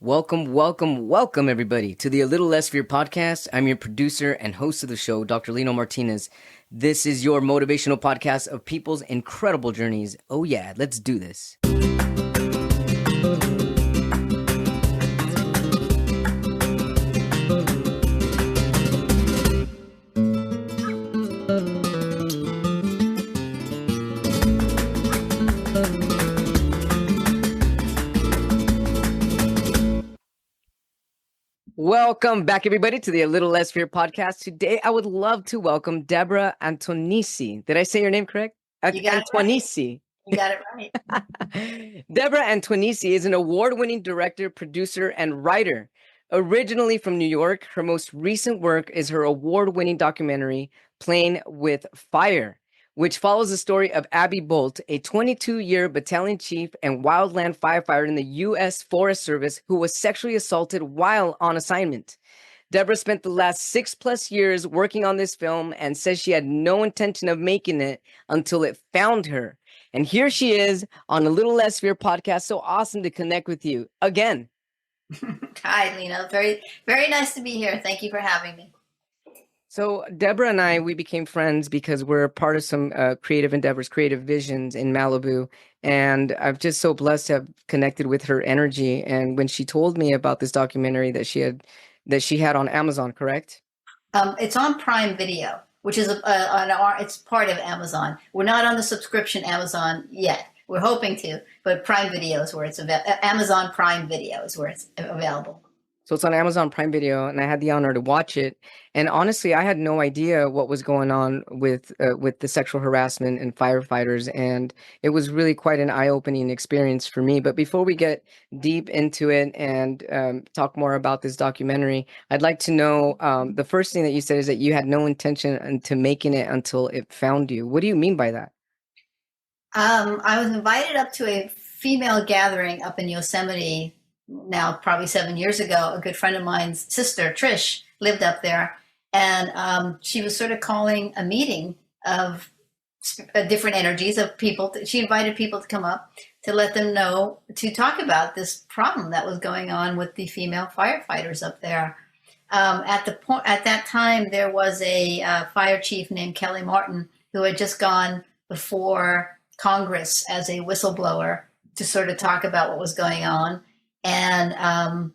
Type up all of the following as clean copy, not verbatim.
Welcome, everybody, to the A Little Less Fear podcast. I'm your producer and host of the show, Dr. Lino Martinez. This is your motivational podcast of people's incredible journeys. Oh, yeah, let's do this. Welcome back, everybody, to the A Little Less Fear podcast. Today, I would love to welcome Deborah Attoinese. Did I say your name correct? You got Attoinese. You got it right. Deborah Attoinese is an award-winning director, producer, and writer. Originally from New York, her most recent work is her award-winning documentary, Playing with Fire, which follows the story of Abby Bolt, a 22-year battalion chief and wildland firefighter in the U.S. Forest Service who was sexually assaulted while on assignment. Deborah spent the last 6+ years working on this film and says she had no intention of making it until it found her. And here she is on A Little Less Fear podcast. So awesome to connect with you again. Hi, Lino. Very, very nice to be here. Thank you for having me. So Deborah and I, we became friends because we're part of some creative endeavors, creative visions in Malibu. And I'm just so blessed to have connected with her energy. And when she told me about this documentary that she had on Amazon, correct? It's on Prime Video, which is it's part of Amazon. We're not on the subscription Amazon yet. We're hoping to, but Prime Video is where it's Amazon Prime Video is where it's available. So it's on Amazon Prime Video, and I had the honor to watch it. And honestly, I had no idea what was going on with the sexual harassment and firefighters, and it was really quite an eye-opening experience for me. But before we get deep into it and talk more about this documentary, I'd like to know the first thing that you said is that you had no intention into making it until it found you. What do you mean by that? I was invited up to a female gathering up in Yosemite. Now, probably 7 years ago, a good friend of mine's sister, Trish, lived up there. And she was sort of calling a meeting of different energies of people. She invited people to come up to let them know, to talk about this problem that was going on with the female firefighters up there. At that time, there was a fire chief named Kelly Martin who had just gone before Congress as a whistleblower to sort of talk about what was going on. And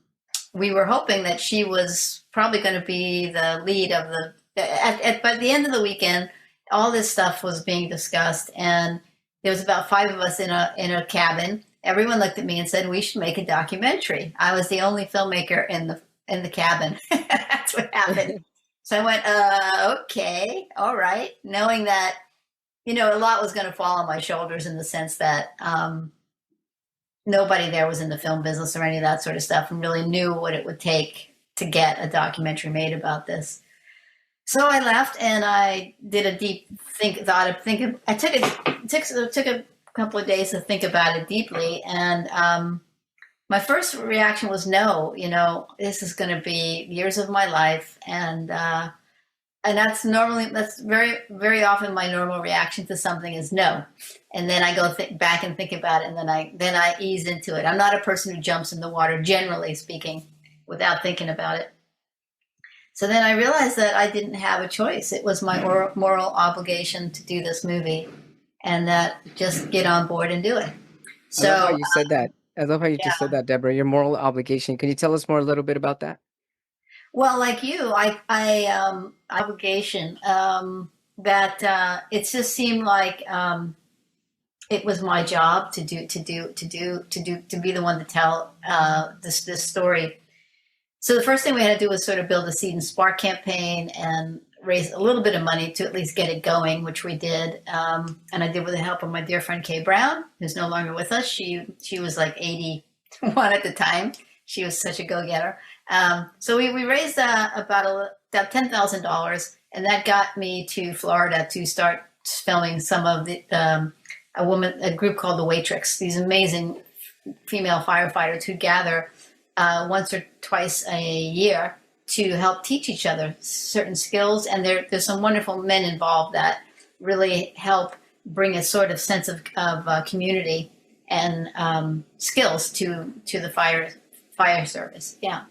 we were hoping that she was probably going to be the lead of by the end of the weekend, all this stuff was being discussed. And there was about 5 of us in a cabin. Everyone looked at me and said, we should make a documentary. I was the only filmmaker in the cabin. That's what happened. So I went, okay, all right. Knowing that, a lot was going to fall on my shoulders in the sense that, nobody there was in the film business or any of that sort of stuff and really knew what it would take to get a documentary made about this. So I left and I did a deep thought. I took a couple of days to think about it deeply. And my first reaction was no, this is going to be years of my life. And that's very, very often my normal reaction to something is no. And then I go back and think about it, and then I ease into it. I'm not a person who jumps in the water, generally speaking, without thinking about it. So then I realized that I didn't have a choice. It was my moral obligation to do this movie, and that just get on board and do it. So I love how you said that. I love how you just said that, Deborah. Your moral obligation. Can you tell us more a little bit about that? Well, like you, I obligation that it just seemed like it was my job to be the one to tell this story. So the first thing we had to do was sort of build a Seed and Spark campaign and raise a little bit of money to at least get it going, which we did. And I did with the help of my dear friend Kay Brown, who's no longer with us. She was like 81 at the time. She was such a go-getter. So we raised about $10,000, and that got me to Florida to start filming some of a group called the Waitrix, these amazing female firefighters who gather once or twice a year to help teach each other certain skills. And there's some wonderful men involved that really help bring a sort of sense of community and skills to the fire service. Yeah.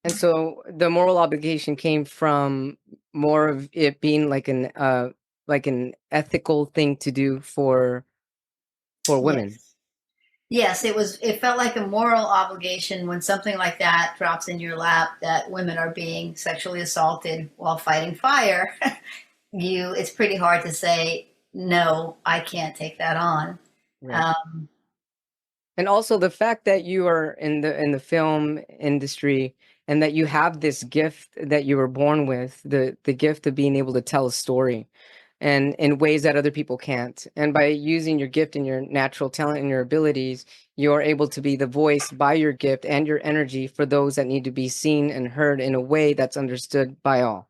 And so the moral obligation came from more of it being like an ethical thing to do for women. Yes. Yes, it felt like a moral obligation when something like that drops in your lap that women are being sexually assaulted while fighting fire. It's pretty hard to say, no, I can't take that on. Right. Um, And also the fact that you are in the film industry and that you have this gift that you were born with, the gift of being able to tell a story and in ways that other people can't. And by using your gift and your natural talent and your abilities, you are able to be the voice by your gift and your energy for those that need to be seen and heard in a way that's understood by all.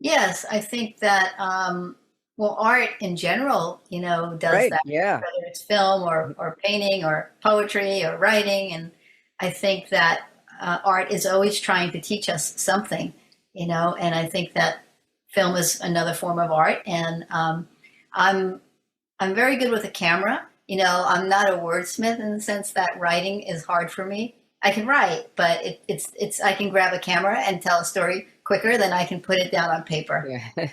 yes, I think that, well, art in general, does Right. that, Yeah. whether it's film or painting or poetry or writing. And I think that art is always trying to teach us something, and I think that film is another form of art. And I'm I'm very good with a camera. I'm not a wordsmith in the sense that writing is hard for me. I can write, but it's I can grab a camera and tell a story quicker than I can put it down on paper. Yeah.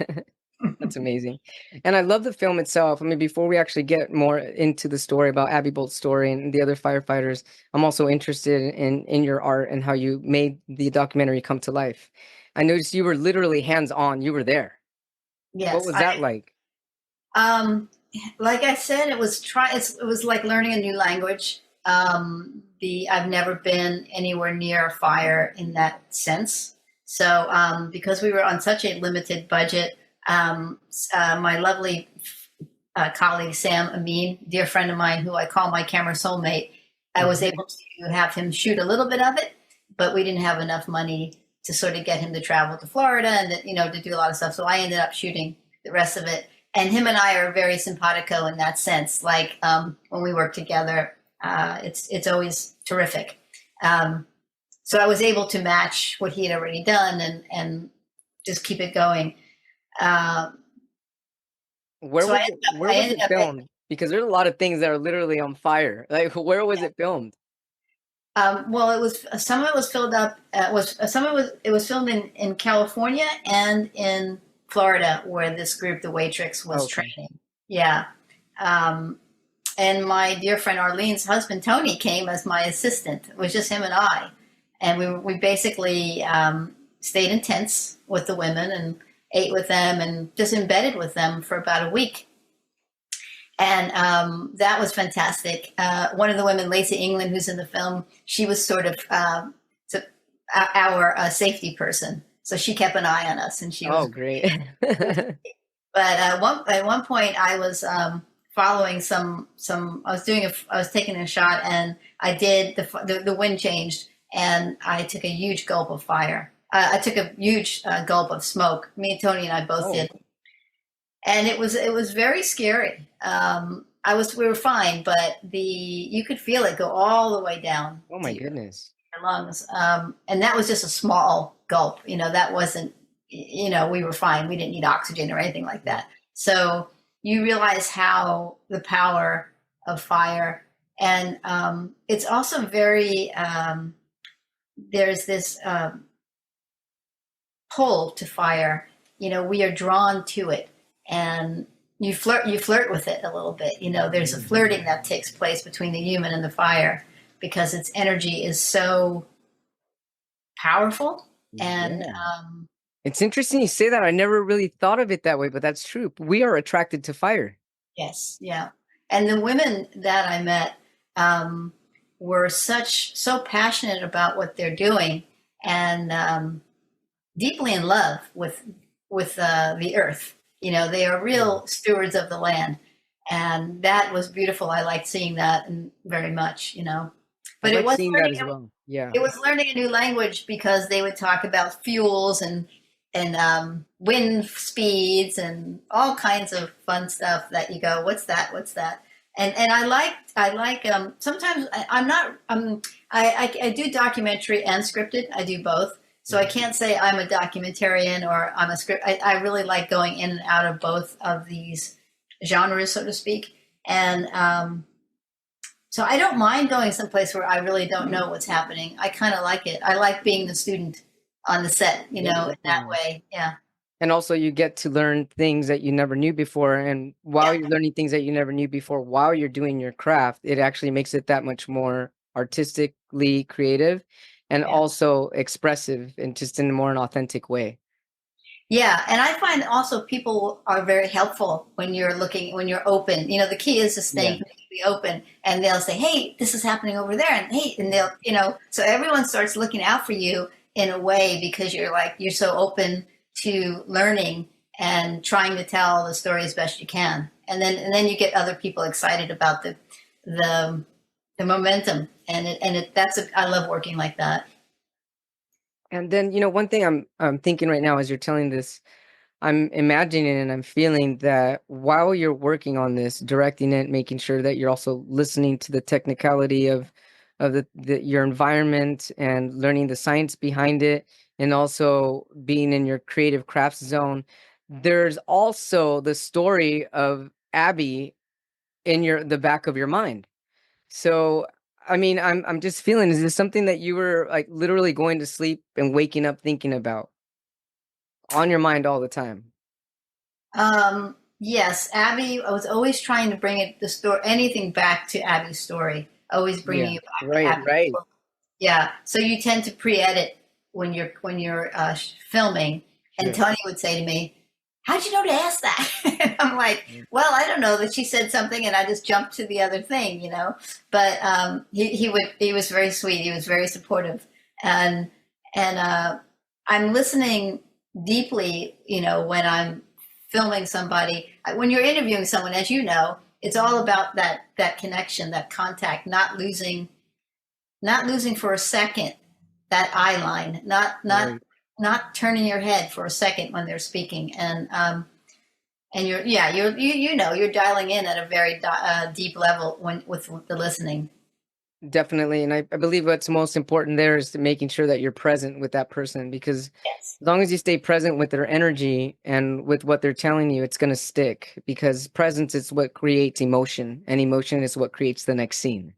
That's amazing. And I love the film itself. I mean, before we actually get more into the story about Abby Bolt's story and the other firefighters, I'm also interested in your art and how you made the documentary come to life. I noticed you were literally hands-on. You were there. What Yes, was that like? um, like I said, it was like learning a new language. The I've never been anywhere near a fire in that sense. So because we were on such a limited budget, my lovely colleague Sam Amin, dear friend of mine, who I call my camera soulmate, I was Mhm. able to have him shoot a little bit of it, but we didn't have enough money to sort of get him to travel to Florida and to do a lot of stuff. So I ended up shooting the rest of it. And him and I are very simpatico in that sense. Like when we work together, it's always terrific. Um, so I was able to match what he had already done and just keep it going. Um, Where so I was it? ended up, Where I was ended it up filmed? Because there's a lot of things that are literally on fire. Like, where was it filmed? well, it was some of it was filled up. Was some of it was filmed in California and in Florida, where this group, the Waitrix, was Okay. training. Yeah, um, and my dear friend Arlene's husband Tony came as my assistant. It was just him and I, and we basically stayed in tents with the women and ate with them and just embedded with them for about a week. And that was fantastic. One of the women, Lacey England, who's in the film, she was sort of our safety person. So she kept an eye on us, and she Oh, was. great. But at one point, I was following some. I was taking a shot, and I did the wind changed, and I took a huge gulp of fire. I took a huge gulp of smoke. Me and Tony and I both Oh, did, and it was very scary. We were fine, but you could feel it go all the way down oh to my your goodness. lungs. And that was just a small gulp. That wasn't. We were fine. We didn't need oxygen or anything like that. So you realize how the power of fire, and it's also very. There's this pull to fire. We are drawn to it, and you flirt with it a little bit. There's a flirting that takes place between the human and the fire because its energy is so powerful. And Yeah. It's interesting you say that. I never really thought of it that way, but that's true. We are attracted to fire. yes, yeah. And the women that I met were so passionate about what they're doing, and deeply in love with the earth. They are Mm. real stewards of the land, and that was beautiful. I liked seeing that and very much. I But like seeing that as well. Yeah. it was learning a new language because they would talk about fuels and wind speeds and all kinds of fun stuff that you go, what's that? What's that? And I like sometimes I'm not I do documentary and scripted. I do both. So I Mhm. can't say I'm a documentarian or I'm a script. I really like going in and out of both of these genres, so to speak. And So I don't mind going someplace where I really don't know what's happening. I kind of like it. I like being the student on the set, Yeah, in that definitely. way. Yeah. And also you get to learn things that you never knew before. And while Yeah. you're learning things that you never knew before, while you're doing your craft, it actually makes it that much more artistically creative and Yeah. also expressive and just in a more an authentic way. Yeah, and I find also people are very helpful when when you're open. The key is just Yeah. staying completely open, and they'll say, "Hey, this is happening over there," and hey, and they'll, so everyone starts looking out for you in a way because you're so open to learning and trying to tell the story as best you can, and then you get other people excited about the the momentum, I love working like that. And then, one thing I'm thinking right now as you're telling this, I'm imagining and I'm feeling that while you're working on this, directing it, making sure that you're also listening to the technicality of your environment and learning the science behind it, and also being in your creative crafts zone. There's also the story of Abby in the back of your mind. So, I mean, I'm just feeling, is this something that you were like literally going to sleep and waking up thinking about on your mind all the time? Yes, Abby. I was always trying to bring the story, anything back to Abby's story. Always bringing Yeah, you back to right, Abby's right. story. Yeah. So you tend to pre-edit when you're filming, and Sure. Tony would say to me, "How'd you know to ask that?" And I'm like, "Well, I don't know that she said something, and I just jumped to the other thing." But he was very sweet. He was very supportive, and I'm listening deeply. When I'm filming somebody, when you're interviewing someone, as you know, it's all about that connection, that contact, not losing for a second that eye line, Right. not turning your head for a second when they're speaking, and you're dialing in at a very deep level when with the listening. Definitely. And I believe what's most important there is to making sure that you're present with that person, because Yes, as long as you stay present with their energy and with what they're telling you, it's going to stick, because presence is what creates emotion, and emotion is what creates the next scene.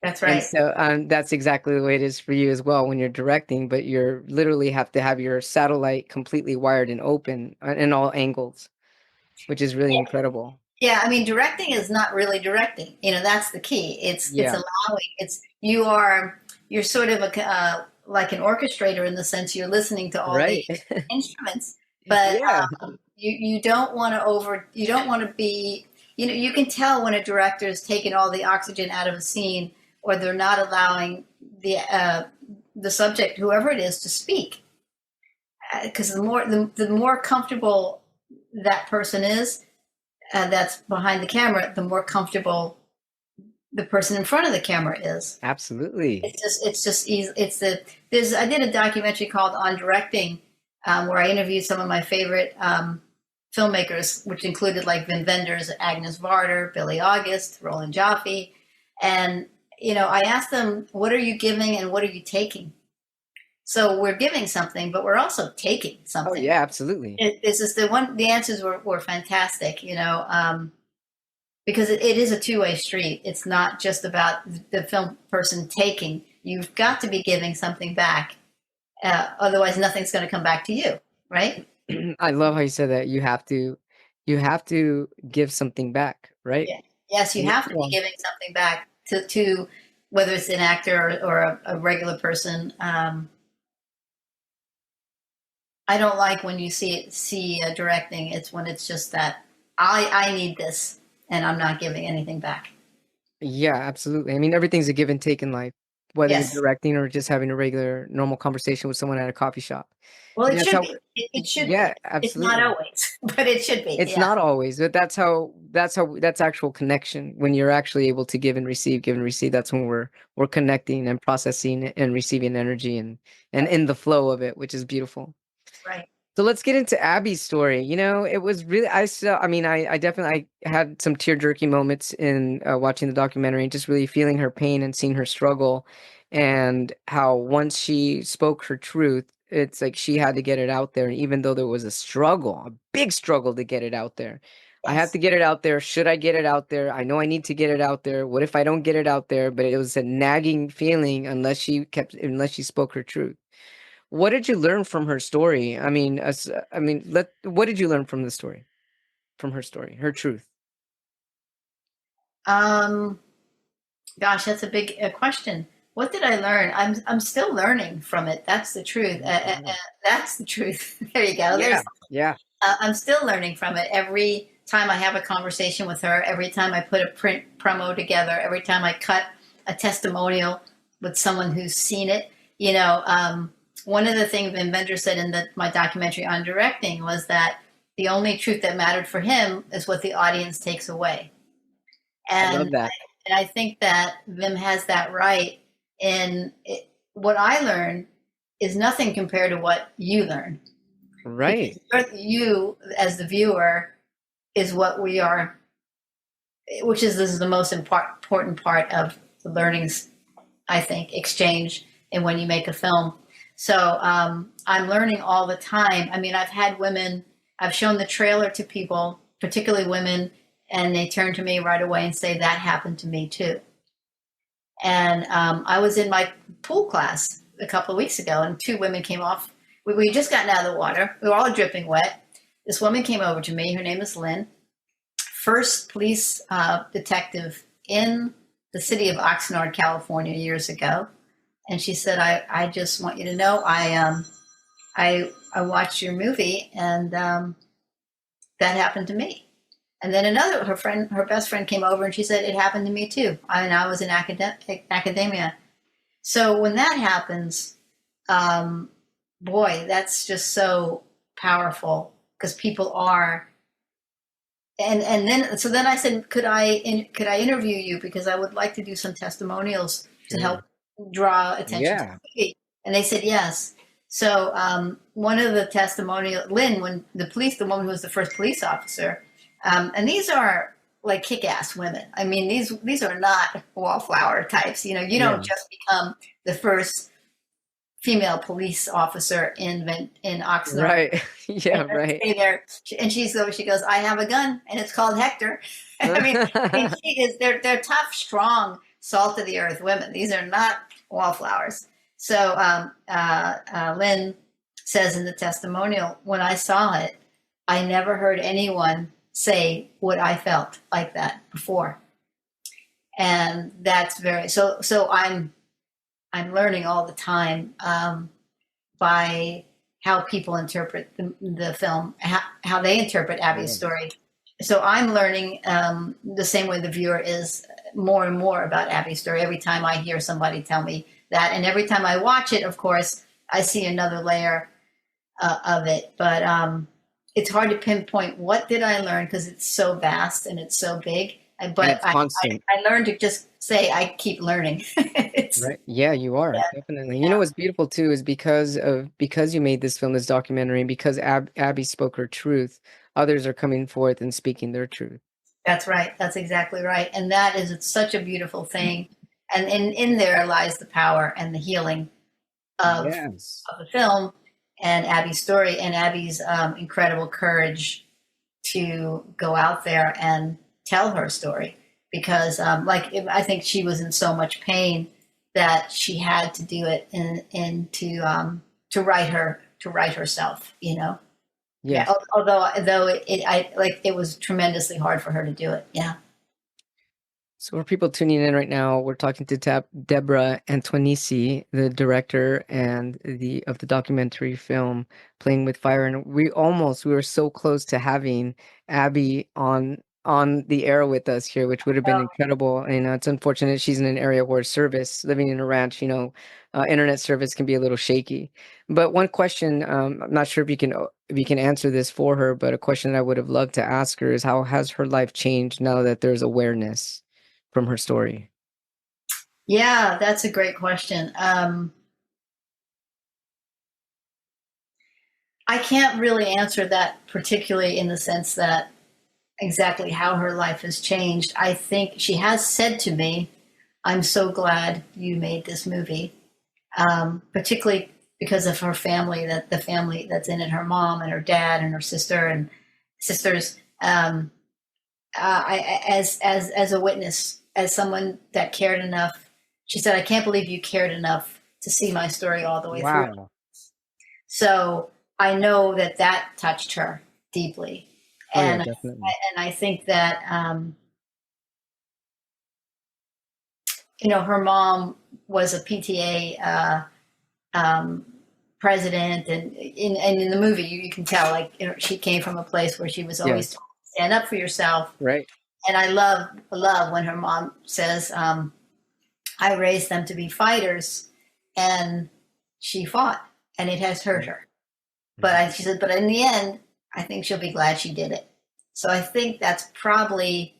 that's And right. so that's exactly the way it is for you as well when you're directing, but you're literally have to have your satellite completely wired and open in all angles, which is really incredible. Yeah, I mean, directing is not really directing. That's the key. It's Yeah. allowing. You're sort of like an orchestrator in the sense you're listening to all the Right. instruments, but Yeah. you don't want to you don't want to be. You can tell when a director is taking all the oxygen out of a scene, or they're not allowing the subject, whoever it is, to speak. Because the more comfortable that person is, that's behind the camera, the more comfortable the person in front of the camera is. Absolutely. It's just easy. I did a documentary called On Directing, where I interviewed some of my favorite filmmakers, which included like Vin Wenders, Agnes Varda, Billy August, Roland Joffe, and I asked them, "What are you giving and what are you taking?" So we're giving something, but we're also taking Oh something. yeah, absolutely. This is the answers were fantastic. Because it is a two-way street. It's not just about the film person taking. You've got to be giving something back. Otherwise, nothing's going to come back to you, right? I love how you said that. You have to give something back, right? Yeah. Yes, you Yeah. have to be giving something back to whether it's an actor or a regular person. I don't like when you see directing. It's when it's just that I need this and I'm not giving anything back. Yeah, absolutely. I mean, everything's a give and take in life, whether you're Yes. directing or just having a regular, normal conversation with someone at a coffee shop. Well, And it that's should how, be. It should yeah, be. It's not absolutely. always, but it should be. It's Yeah. not always, but that's actual connection. When you're actually able to give and receive, that's when we're connecting and processing and receiving energy and Right. in the flow of it, which is beautiful. Right. So let's get into Abby's story. It was really, I mean, I definitely I had some tear-jerky moments in watching the documentary and just really feeling her pain and seeing her struggle, and how once she spoke her truth, it's like she had to get it out there. And even though there was a struggle, a big struggle to get it out there, I have Yes. to get it out there. Should I get it out there? I know I need to get it out there. What if I don't get it out there? But it was a nagging feeling unless she spoke her truth. What did you learn from her story? What did you learn from the story? From her story, her truth? Um, Gosh, that's a big question. What did I learn? I'm still learning from it. That's the truth. That's the truth. There you go. Yeah, yeah. I'm still learning from it. Every time I have a conversation with her, every time I put a print promo together, every time I cut a testimonial with someone who's seen it, one of the things Vin Vendor said in my documentary on directing was that the only truth that mattered for him is what the audience takes away. I love And that. I think that Vim has that right. And what I learned is nothing compared to what you learn. Right. Because you, as the viewer, is what we are, this is the most important part of the learnings, I think, exchange and when you make a film. So I'm learning all the time. I mean, I've shown the trailer to people, particularly women, and they turn to me right away and say, that happened to me too. And I was in my pool class a couple of weeks ago, and two women came off. We just gotten out of the water. We were all dripping wet. This woman came over to me. Her name is Lynn, first police detective in the city of Oxnard, California, years ago. And she said, I just want you to know, I watched your movie, and that happened to me. And then her best friend came over, and she said, it happened to me too. I was in academia. So when that happens, boy, that's just so powerful, because people are. And then I said, could I interview you, because I would like to do some testimonials to help draw attention to the movie. And they said yes. So one of the Lynn, when the woman who was the first police officer, and these are like kick-ass women. I mean, these are not wallflower types. You don't just become the first female police officer in Oxnard. Right. Yeah, right. There. And she goes, I have a gun, and it's called Hector. I mean, they're tough, strong, salt of the earth women. These are not wallflowers. So Lynn says in the testimonial, when I saw it, I never heard anyone say what I felt like that before. And that's so I'm learning all the time by how people interpret the film, how they interpret Abby's story. So I'm learning the same way the viewer is, more and more about Abby's story every time I hear somebody tell me that. And every time I watch it, of course, I see another layer of it. But it's hard to pinpoint what did I learn, because it's so vast and it's so big. But I learned to just say I keep learning. Right. Yeah, you are. Yeah. Definitely. You know what's beautiful too is because you made this film, this documentary, and because Abby spoke her truth, others are coming forth and speaking their truth. That's right. That's exactly right. And it's such a beautiful thing. And in there lies the power and the healing of the film and Abby's story, and Abby's incredible courage to go out there and tell her story. Because I think she was in so much pain that she had to do it and to write herself, Yeah. Although it was tremendously hard for her to do it. Yeah. So for people tuning in right now, we're talking to Deborah Attoinese, the director and of the documentary film Playing with Fire, and we were so close to having Abby on the air with us here, which would have been incredible. And it's unfortunate she's in an area where living in a ranch, internet service can be a little shaky. But one question, I'm not sure if you can answer this for her, but a question that I would have loved to ask her is, how has her life changed now that there's awareness from her story? Yeah, that's a great question. I can't really answer that particularly in the sense that exactly how her life has changed. I think she has said to me, I'm so glad you made this movie, particularly because of her family, the family that's in it, her mom and her dad and her sister and sisters. as a witness, as someone that cared enough. She said, "I can't believe you cared enough to see my story all the way through." Wow. So I know that that touched her deeply, Oh yeah, and definitely. I think that her mom was a PTA um, president, and in the movie you can tell like she came from a place where she was always Yes. told to stand up for yourself. Right. And I love when her mom says, "I raised them to be fighters," and she fought, and it has hurt Right. her. But Mhm. she said, but in the end, I think she'll be glad she did it. So I think that's probably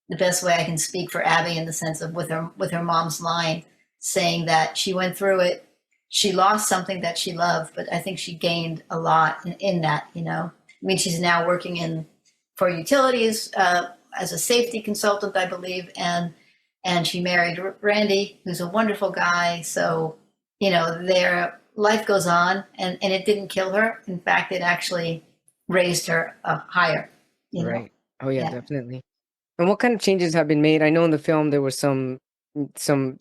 the best way I can speak for Abby in the sense of with her mom's line saying that she went through it. She lost something that she loved, but I think she gained a lot in that. I mean, she's now working in for utilities as a safety consultant, I believe, and she married Randy, who's a wonderful guy. So their life goes on, and it didn't kill her. In fact, it actually raised her higher. You know, Right. Oh yeah, yeah. definitely. And what kind of changes have been made? I know in the film there were some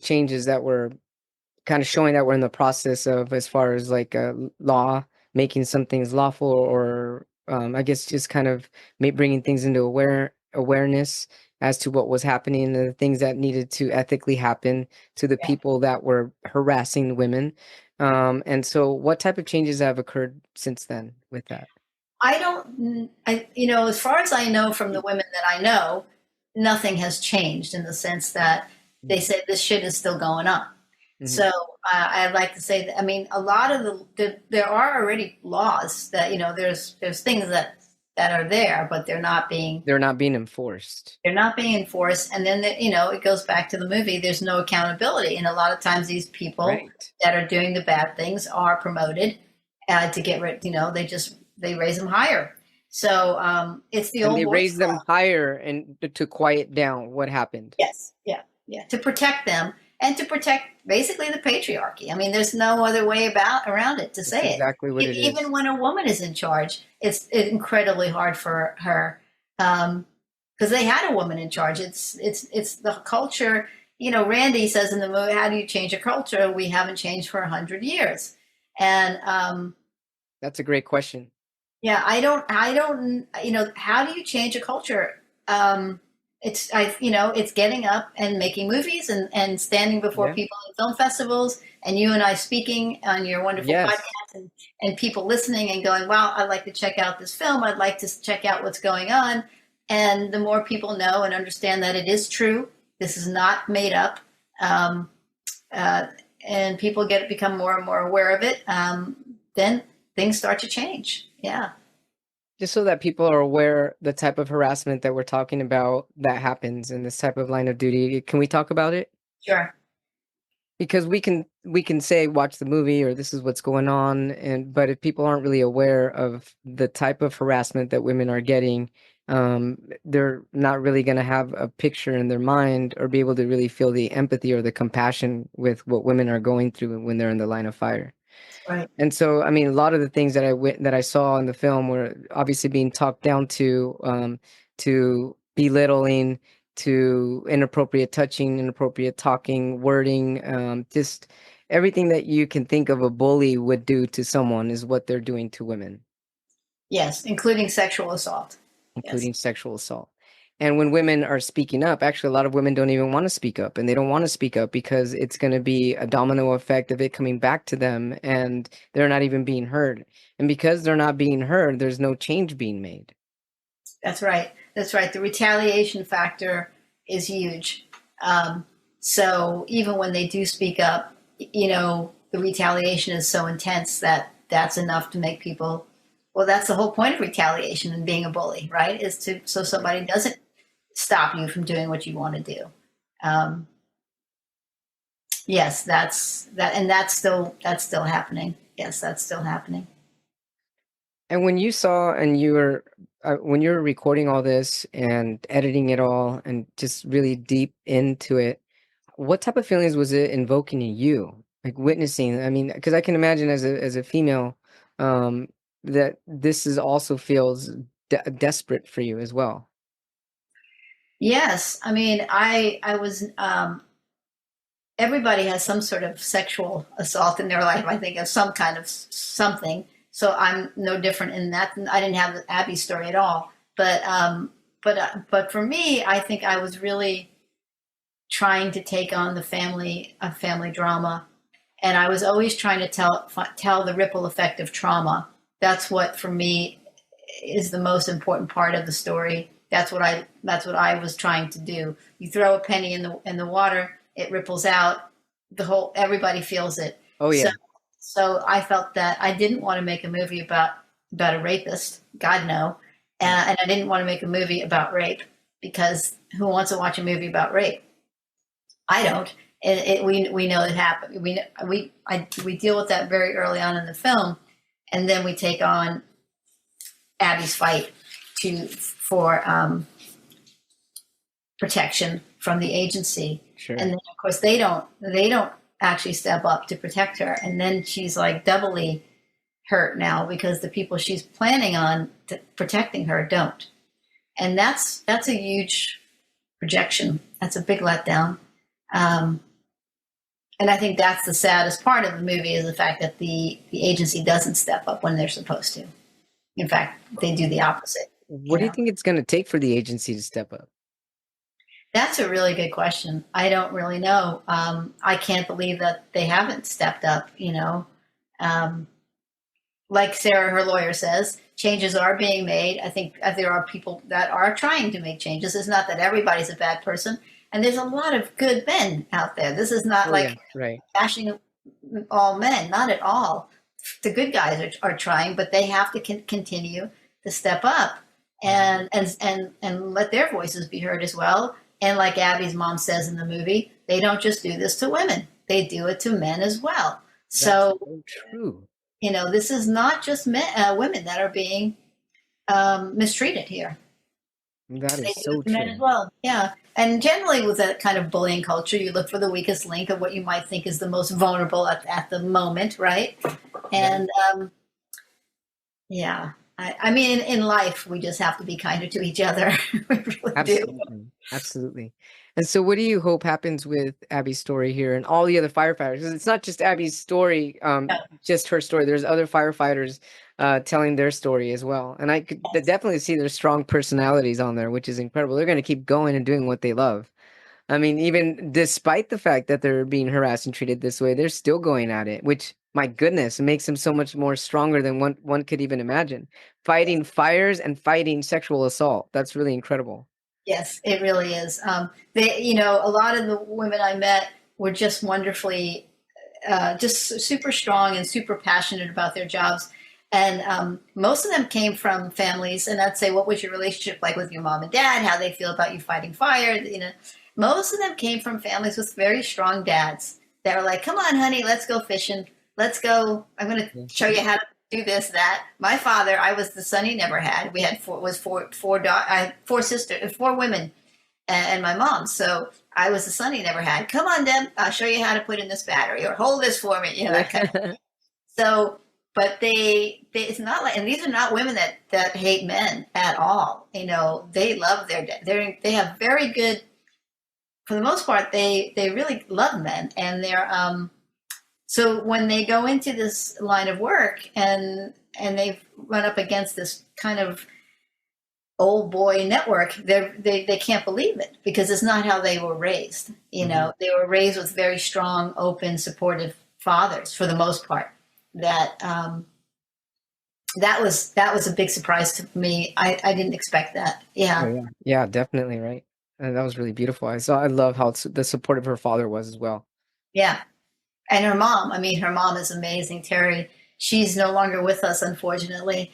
changes that were kind of showing that we're in the process of, as far as like law, making some things lawful, or I guess just kind of bringing things into awareness as to what was happening and the things that needed to ethically happen to the Yeah. people that were harassing women. And so what type of changes have occurred since then with that? I don't, as far as I know from the women that I know, nothing has changed in the sense that they say this shit is still going on. Mm-hmm. So I'd like to say that, I mean, a lot of there are already laws that, there's things that are there, but They're not being enforced. they're not being enforced. And then, it goes back to the movie. There's no accountability. And a lot of times these people Right. that are doing the bad things are promoted to get rid, they raise them higher. So it's the And old they boys raised them club. higher and to quiet down what happened. Yes. Yeah. Yeah. To protect them and to protect basically the patriarchy. I mean, there's no other way around it to That's say it. exactly what it Even is. when a woman is in charge, it's incredibly hard for her. Because they had a woman in charge. It's the culture. Randy says in the movie, "How do you change a culture? We haven't changed for 100 years." And That's a great question. yeah, I don't. How do you change a culture? It's getting up and making movies and standing before Yeah. people in film festivals, and you and I speaking on your wonderful Yes. podcast, and people listening and going, "Wow, I'd like to check out this film. I'd like to check out what's going on." And the more people know and understand that it is true, this is not made up, um, uh, and people become more and more aware of it, then things start to change. Yeah. Just so that people are aware the type of harassment that we're talking about that happens in this type of line of duty. Can we talk about it? Sure. Because we can say watch the movie or this is what's going on, and but if people aren't really aware of the type of harassment that women are getting, they're not really going to have a picture in their mind or be able to really feel the empathy or the compassion with what women are going through when they're in the line of fire. Right. And so, I mean, a lot of the things that I saw in the film were obviously being talked down to belittling, to inappropriate touching, inappropriate talking, wording, just everything that you can think of a bully would do to someone is what they're doing to women, Yes, including sexual assault. Yes. including sexual assault. And when women are speaking up, actually, a lot of women don't even want to speak up, and they don't want to speak up because it's going to be a domino effect of it coming back to them, and they're not even being heard. And because they're not being heard, there's no change being made. That's right. That's right. The retaliation factor is huge. So even when they do speak up, the retaliation is so intense that that's enough to make people. Well, that's the whole point of retaliation and being a bully, right? Is to so somebody doesn't stop you from doing what you want to do. Um, yes, and that's still happening. Yes, that's still happening. And when you saw and you were when you were recording all this and editing it all and just really deep into it, what type of feelings was it invoking in you? Like witnessing, I mean, because I can imagine as a female, um, that this is also feels desperate for you as well. Yes, I mean, I was. Everybody has some sort of sexual assault in their life. I think of some kind of something. So I'm no different in that. I didn't have the Abby story at all, but for me, I think I was really trying to take on the family drama, and I was always trying to tell the ripple effect of trauma. That's what for me is the most important part of the story. That's what I was trying to do. You throw a penny in the water, it ripples out. Everybody feels it. Oh So yeah. so I felt that I didn't want to make a movie about a rapist. God no. And I didn't want to make a movie about rape because who wants to watch a movie about rape? I don't. We know it happened. We deal with that very early on in the film, and then we take on Abby's fight for protection from the agency, Sure. and then of course they don't actually step up to protect her, and then she's like doubly hurt now because the people she's planning on protecting her don't, and that's a huge projection. That's a big letdown. Um, and I think that's the saddest part of the movie is the fact that the agency doesn't step up when they're supposed to. In fact, they do the opposite. What do you think it's going to take for the agency to step up? That's a really good question. I don't really know. I can't believe that they haven't stepped up. Um, like Sarah, her lawyer, says, changes are being made. I think there are people that are trying to make changes. It's not that everybody's a bad person, and there's a lot of good men out there. This is not Oh yeah. like Right. bashing all men, not at all. The good guys are trying, but they have to continue to step up and let their voices be heard as well. And like Abby's mom says in the movie, they don't just do this to women; they do it to men as well. That's So so true. this is not just women that are being mistreated here. That They is do so it to men as true. well. Yeah. And generally, with that kind of bullying culture, you look for the weakest link of what you might think is the most vulnerable at the moment, right? Right. And yeah, I mean, in life, we just have to be kinder to each other. We really do. Absolutely. Absolutely. And so what do you hope happens with Abby's story here and all the other firefighters? Because it's not just Abby's story, Yeah. just her story. There's other firefighters telling their story as well. And I could definitely see their strong personalities on there, which is incredible. They're going to keep going and doing what they love. I mean, even despite the fact that they're being harassed and treated this way, they're still going at it, which, my goodness, makes them so much more stronger than one could even imagine. Fighting fires and fighting sexual assault. That's really incredible. Yes, it really is. A lot of the women I met were just wonderfully, just super strong and super passionate about their jobs. And most of them came from families. And I'd say, what was your relationship like with your mom and dad? How they feel about you fighting fire? Most of them came from families with very strong dads that were like, "Come on, honey, let's go fishing. Let's go. I'm going to Yeah. show you how to do this, that." My father, I was the son he never had. We had four sisters, four women, and my mom. So I was the son he never had. "Come on, Deb, I'll show you how to put in this battery or hold this for me." That kind of. So, but they it's not like, and these are not women that hate men at all. They love they have very good, for the most part, they really love men, and they're so when they go into this line of work and they've run up against this kind of old boy network, they can't believe it because it's not how they were raised. Mhm. They were raised with very strong, open, supportive fathers for the most part. That was a big surprise to me. I didn't expect that. Oh Yeah, yeah. Yeah, definitely, right. And that was really beautiful. I love how the supportive her father was as well. yeah. And her mom, I mean, her mom is amazing, Terry. She's no longer with us, unfortunately.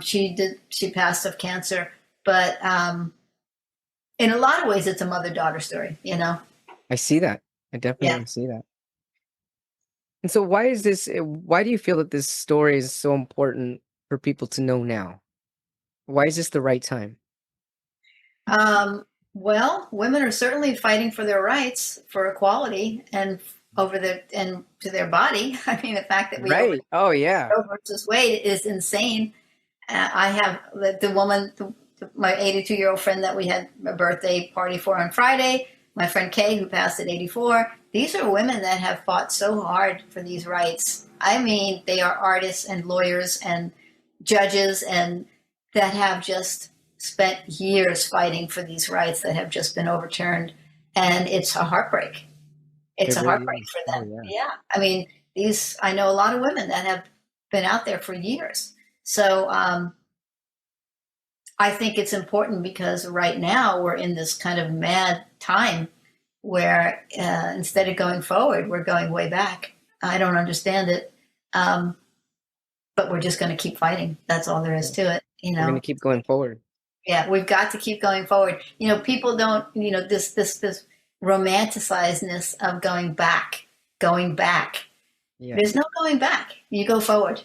She passed of cancer, but in a lot of ways, it's a mother-daughter story. I see that. I Yeah. definitely see that. And so why do you feel that this story is so important for people to know now? Why is this the right time? Well, women are certainly fighting for their rights, for equality, and to their body. I mean, the fact that we over Right. Oh yeah. Roe versus Wade is insane. I have the woman, my 82-year-old friend that we had a birthday party for on Friday, my friend Kay, who passed at 84. These are women that have fought so hard for these rights. I mean, they are artists and lawyers and judges and that have just spent years fighting for these rights that have just been overturned. And it's a heartbreak. It's It a really heartbreak is. for Oh them. yeah. Yeah. I mean, I know a lot of women that have been out there for years. So I think it's important because right now we're in this kind of mad time where instead of going forward, we're going way back. I don't understand it. But we're just going to keep fighting. That's all there is to it. We're going to keep going forward. Yeah, we've got to keep going forward. People don't, this romanticizedness of going back. Yeah. There's no going back. You go forward.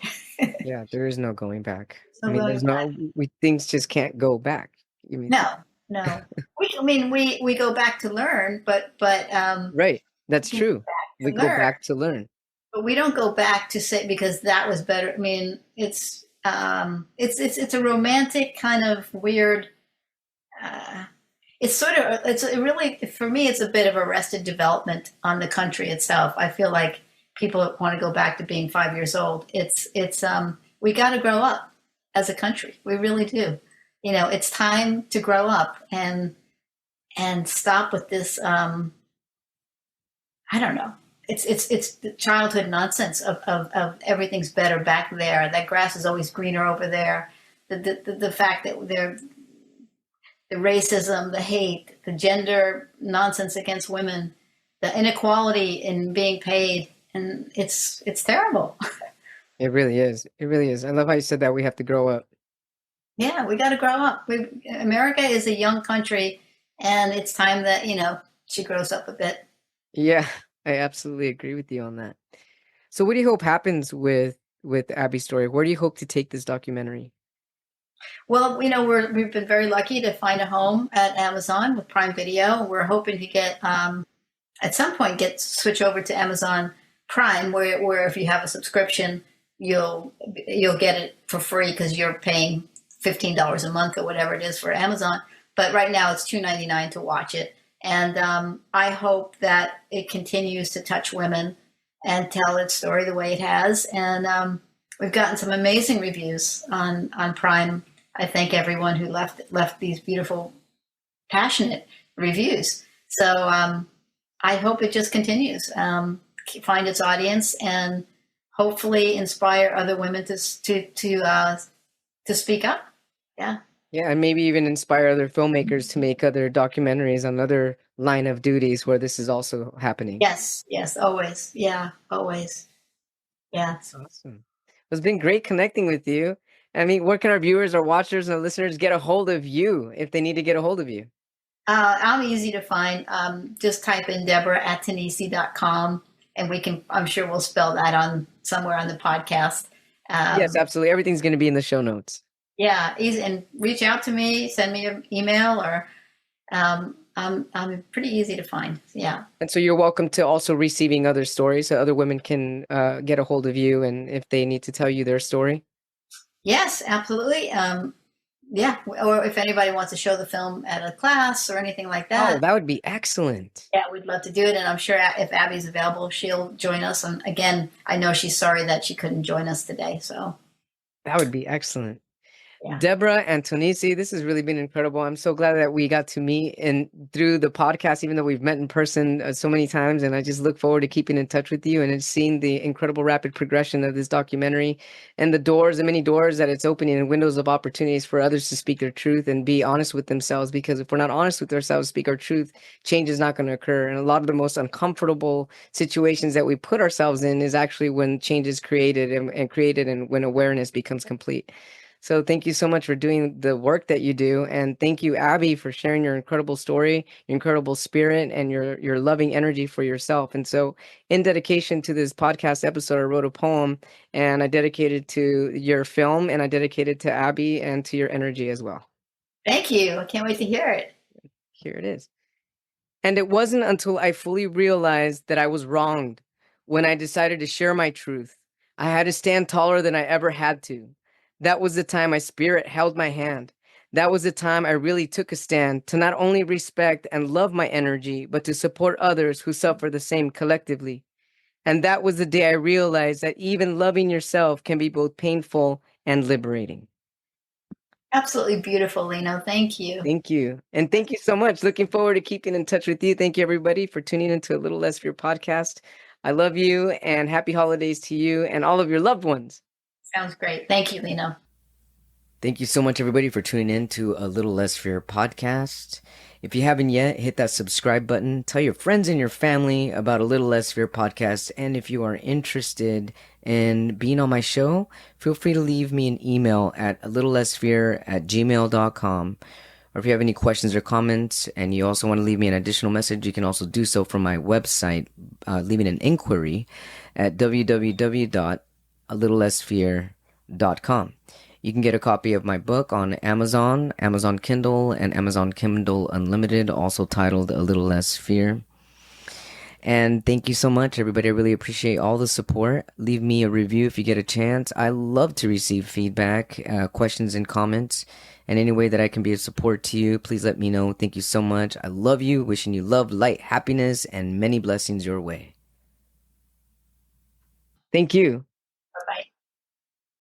Yeah, there is no going back. No I mean, going there's back. things just can't go back. You mean, No. We go back to learn, but right. That's we go true. We to go learn, back to learn. but we don't go back to say because that was better. I mean, it's a romantic kind of weird. It's really, for me, it's a bit of arrested development on the country itself. I feel like people want to go back to being 5 years old. We got to grow up as a country. We really do. It's time to grow up and stop with this. I don't know. It's the childhood nonsense of everything's better back there. That grass is always greener over there. The fact that the racism, the hate, the gender nonsense against women, the inequality in being paid, and it's terrible. It really is. It really is. I love how you said that we have to grow up. Yeah, we got to grow up. America is a young country, and it's time that she grows up a bit. Yeah, I absolutely agree with you on that. So what do you hope happens with Abby's story? Where do you hope to take this documentary? Well, we've been very lucky to find a home at Amazon with Prime Video. We're hoping to get at some point switch over to Amazon Prime, where if you have a subscription, you'll get it for free because you're paying $15 a month or whatever it is for Amazon. But right now it's $2.99 to watch it, and I hope that it continues to touch women and tell its story the way it has. And we've gotten some amazing reviews on Prime. I thank everyone who left these beautiful, passionate reviews. So I hope it just continues, find its audience, and hopefully inspire other women to speak up. Yeah. Yeah, and maybe even inspire other filmmakers to make other documentaries on other line of duties where this is also happening. Yes, always. Yeah, always. Yeah. Awesome. It's been great connecting with you. I mean, where can our viewers, our watchers, and our listeners get a hold of you if they need to get a hold of you? I'm easy to find. Just type in DeborahAttoinese.com, and I'm sure we'll spell that on somewhere on the podcast. Yes, absolutely. Everything's going to be in the show notes. Yeah, easy, and reach out to me, send me an email, or I'm pretty easy to find. Yeah. And so you're welcome to also receiving other stories so other women can get a hold of you and if they need to tell you their story. Yes, absolutely. Yeah, or if anybody wants to show the film at a class or anything like that. Oh, that would be excellent. Yeah, we'd love to do it. And I'm sure if Abby's available, she'll join us. And again, I know she's sorry that she couldn't join us today. So that would be excellent. Yeah. Deborah Attoinese, this has really been incredible. I'm so glad that we got to meet and through the podcast, even though we've met in person so many times. And I just look forward to keeping in touch with you and seeing the incredible rapid progression of this documentary and the many doors that it's opening and windows of opportunities for others to speak their truth and be honest with themselves. Because if we're not honest with ourselves, speak our truth, change is not going to occur. And a lot of the most uncomfortable situations that we put ourselves in is actually when change is created and when awareness becomes complete. So thank you so much for doing the work that you do. And thank you, Abby, for sharing your incredible story, your incredible spirit, and your loving energy for yourself. And so in dedication to this podcast episode, I wrote a poem and I dedicated to your film and I dedicated to Abby and to your energy as well. Thank you. I can't wait to hear it. Here it is. And it wasn't until I fully realized that I was wronged when I decided to share my truth. I had to stand taller than I ever had to. That was the time my spirit held my hand. That was the time I really took a stand to not only respect and love my energy, but to support others who suffer the same collectively. And that was the day I realized that even loving yourself can be both painful and liberating. Absolutely beautiful, Lino. Thank you. Thank you. And thank you so much. Looking forward to keeping in touch with you. Thank you, everybody, for tuning into A Little Less Fear podcast. I love you and happy holidays to you and all of your loved ones. Sounds great. Thank you, Lino. Thank you so much, everybody, for tuning in to A Little Less Fear podcast. If you haven't yet, hit that subscribe button. Tell your friends and your family about A Little Less Fear podcast. And if you are interested in being on my show, feel free to leave me an email at alittlelessfear@gmail.com. Or if you have any questions or comments and you also want to leave me an additional message, you can also do so from my website, leaving an inquiry at www.alittlelessfear.com. You can get a copy of my book on Amazon, Amazon Kindle, and Amazon Kindle Unlimited, also titled A Little Less Fear. And thank you so much, everybody. I really appreciate all the support. Leave me a review if you get a chance. I love to receive feedback, questions, and comments. And any way that I can be of support to you, please let me know. Thank you so much. I love you. Wishing you love, light, happiness, and many blessings your way. Thank you.